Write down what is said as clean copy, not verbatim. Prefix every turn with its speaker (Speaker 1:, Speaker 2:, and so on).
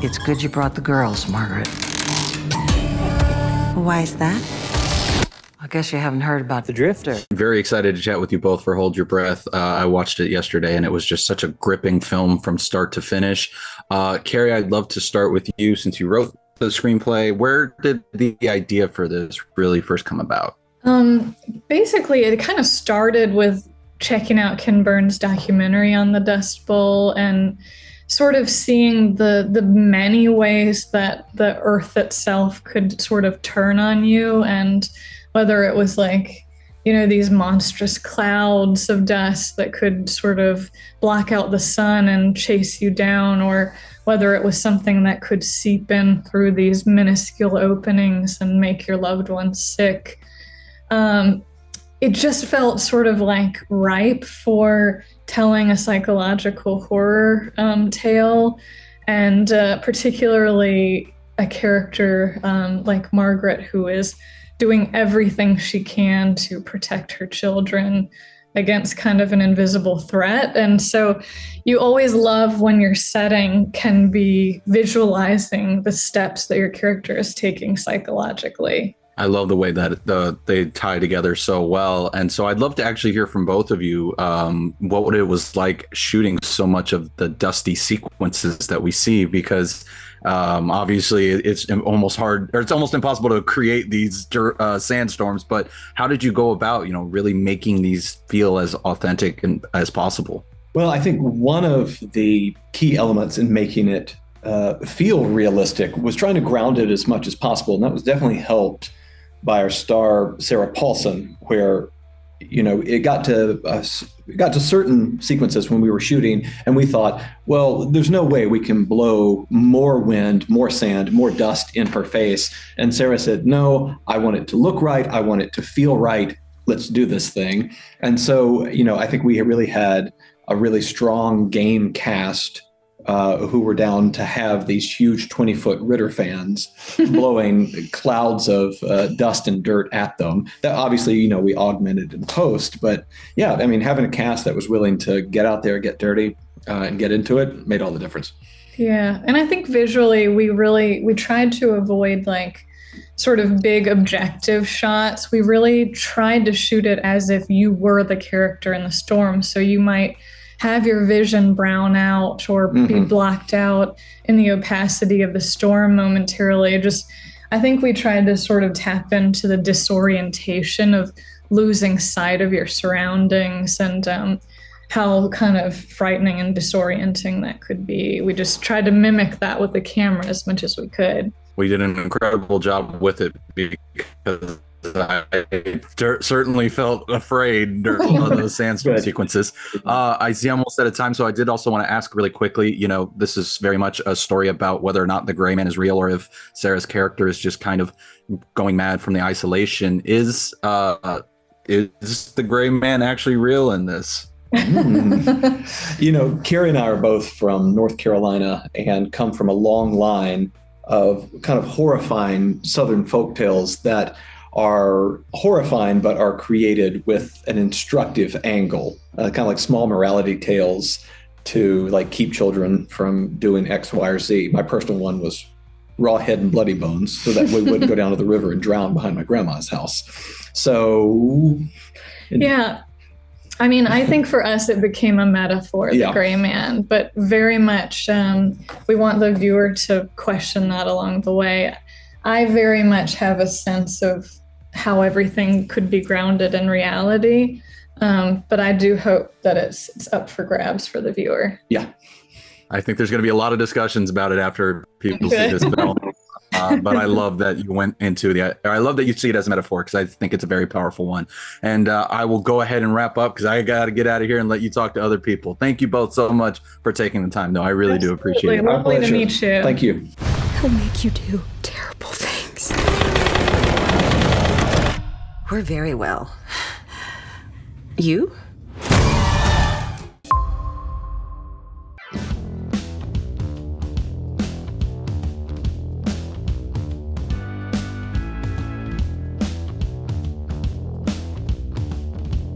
Speaker 1: It's good you brought the girls, Margaret.
Speaker 2: Why is that?
Speaker 1: I guess you haven't heard about The Drifter.
Speaker 3: Very excited to chat with you both for Hold Your Breath. I watched it yesterday, and it was just such a gripping film from start to finish. Karrie, I'd love to start with you since you wrote the screenplay. Where did the idea for this really first come about?
Speaker 4: Basically, it kind of started with checking out Ken Burns' documentary on the Dust Bowl and sort of seeing the many ways that the Earth itself could sort of turn on you, and whether it was like, you know, these monstrous clouds of dust that could sort of block out the sun and chase you down, or whether it was something that could seep in through these minuscule openings and make your loved ones sick. It just felt sort of like ripe for telling a psychological horror tale, and particularly a character like Margaret, who is doing everything she can to protect her children against kind of an invisible threat. And so you always love when your setting can be visualizing the steps that your character is taking psychologically.
Speaker 3: I love the way that they tie together so well. And so I'd love to actually hear from both of you what it was like shooting so much of the dusty sequences that we see, because obviously it's almost impossible to create these sandstorms. But how did you go about, really making these feel as authentic as possible?
Speaker 5: Well, I think one of the key elements in making it feel realistic was trying to ground it as much as possible. And that was definitely helped by our star, Sarah Paulson, where, it got to certain sequences when we were shooting, and we thought, well, there's no way we can blow more wind, more sand, more dust in her face. And Sarah said, no, I want it to look right. I want it to feel right. Let's do this thing. And so, I think we really had a really strong game cast who were down to have these huge 20-foot Ritter fans blowing clouds of dust and dirt at them. That obviously, we augmented in post. But yeah, I mean, having a cast that was willing to get out there, get dirty, and get into it made all the difference.
Speaker 4: Yeah. And I think visually, we tried to avoid like sort of big objective shots. We really tried to shoot it as if you were the character in the storm. So you might have your vision brown out or be blocked out in the opacity of the storm momentarily. I think we tried to sort of tap into the disorientation of losing sight of your surroundings and how kind of frightening and disorienting that could be. We just tried to mimic that with the camera as much as we could.
Speaker 3: We did an incredible job with it because I certainly felt afraid during one of those sandstorm sequences. I see I'm almost out of time, so I did also want to ask really quickly, this is very much a story about whether or not the gray man is real, or if Sarah's character is just kind of going mad from the isolation. Is the gray man actually real in this?
Speaker 5: Karrie and I are both from North Carolina and come from a long line of kind of horrifying Southern folktales that are horrifying, but are created with an instructive angle, kind of like small morality tales to like keep children from doing X, Y, or Z. My personal one was raw head and bloody bones, so that we wouldn't go down to the river and drown behind my grandma's house. So,
Speaker 4: yeah. I mean, I think for us, it became a metaphor, the gray man, but very much we want the viewer to question that along the way. I very much have a sense of how everything could be grounded in reality, but I do hope that it's up for grabs for the viewer.
Speaker 5: Yeah.
Speaker 3: I think there's going to be a lot of discussions about it after people see this film. But I love that you went into I love that you see it as a metaphor, because I think it's a very powerful one. And I will go ahead and wrap up because I got to get out of here and let you talk to other people. Thank you both so much for taking the time. No, I really do appreciate it.
Speaker 4: Lovely to meet you.
Speaker 5: Thank you.
Speaker 2: He'll make you do terrible things.
Speaker 1: We're very well.
Speaker 2: You?